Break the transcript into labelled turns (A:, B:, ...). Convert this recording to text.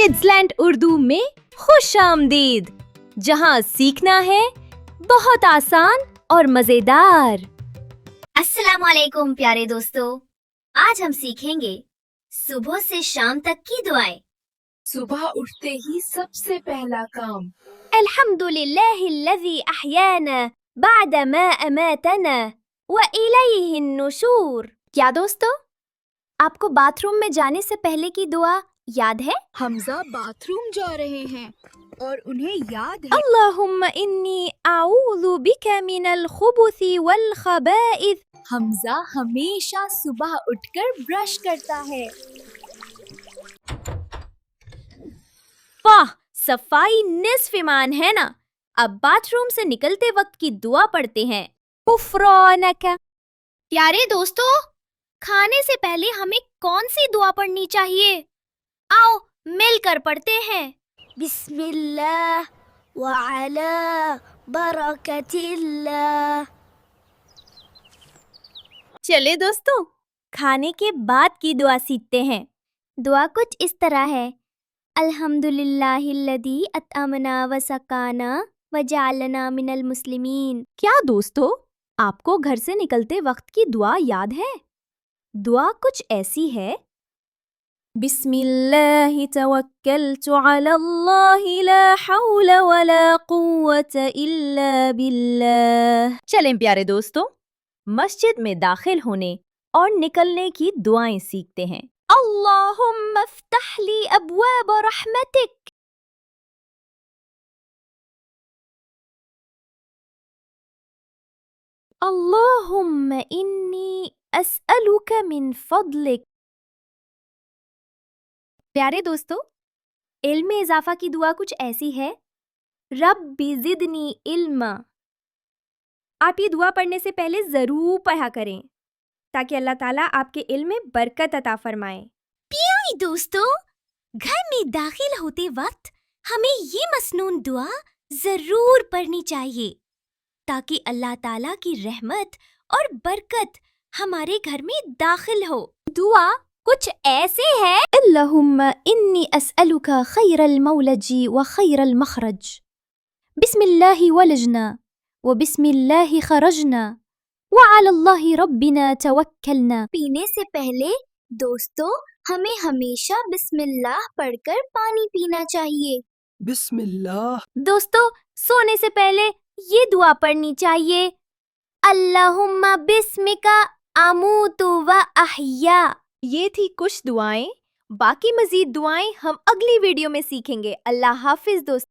A: Kids land Urdu में खुश आमदीद, जहाँ सीखना है बहुत आसान और मजेदार।
B: अस्सलाम वालेकुम प्यारे दोस्तों, आज हम सीखेंगे सुबह से शाम तक की दुआएं।
C: सुबह उठते ही सबसे पहला काम
A: अल्हम्दुलिल्लाहिल्लज़ी अहयाना बाद मा अमातना व इलैहि नुशूर। क्या दोस्तों, आपको बाथरूम में जाने से पहले की दुआ याद है?
C: हमजा बाथरूम जा रहे हैं और उन्हें याद है
A: अल्लाहुम्मा इन्नी आऊज़ु बिका मिनल खुबुसी वल खबाइस।
C: हमजा हमेशा सुबह उठकर ब्रश करता है।
A: वाह, सफाई निस्फ ईमान है ना। अब बाथरूम से निकलते वक्त की दुआ पढ़ते हैं। गुफ़रानका। प्यारे दोस्तों, खाने से पहले हमें कौन सी दुआ पढ़नी चाहिए? आओ मिलकर पढ़ते हैं।
B: बिस्मिल्लाह व अला बरकतिल्लाह।
A: चले दोस्तों, खाने के बाद की दुआ सीखते हैं। दुआ कुछ इस तरह है, अल्हम्दुलिल्लाहिल्लज़ी अतअमना व सकाना व जअलना मिनल मुस्लिमीन। क्या दोस्तों, आपको घर से निकलते वक्त की दुआ याद है? दुआ कुछ ऐसी है, बिस्मिल्लाहि तवक्कलतु अलल्लाहि ला हौला वला कुव्वता इल्ला बिल्लाह। चलें प्यारे दोस्तों, मस्जिद में दाखिल होने और निकलने की दुआएं सीखते हैं। अल्लाहुम्मा इफ्तह ली अब्वाब रहमतिक। अल्लाहुम्मा इन्नी अस्अलुका मिन फضलिक। प्यारे दोस्तों, इल्म में इजाफा की दुआ कुछ ऐसी है, रब्बी ज़िदनी इल्मा। आप ये दुआ पढ़ने से पहले ज़रूर पढ़ा करें ताकि अल्लाह ताला आपके इल्म में बरकत अता फरमाए। प्यारे दोस्तों, घर में दाखिल होते वक्त हमें ये मसनून दुआ ज़रूर पढ़नी चाहिए ताकि अल्लाह ताला की रहमत और बरकत हमारे घर में दाखिल हो। दुआ कुछ ऐसे है, अल्लाहुम्मा इन्नी अस्अलुका खैरल मौलजी व खैरल मखरज, बिस्मिल्लाहि वलजना व बिस्मिल्लाहि खरजना व अलल्लाहि रब्बिना तवक्कलना।
B: पीने से पहले दोस्तों हमें हमेशा बिस्मिल्लाह पढ़कर पानी पीना चाहिए।
C: बिस्मिल्लाह।
A: दोस्तों, सोने से पहले ये दुआ पढ़नी चाहिए, अल्लाहुम्मा बिस्मिका अमूतु व अहया। ये थी कुछ दुआएं, बाकी मजीद दुआएं हम अगली वीडियो में सीखेंगे। अल्लाह हाफिज दोस्तों।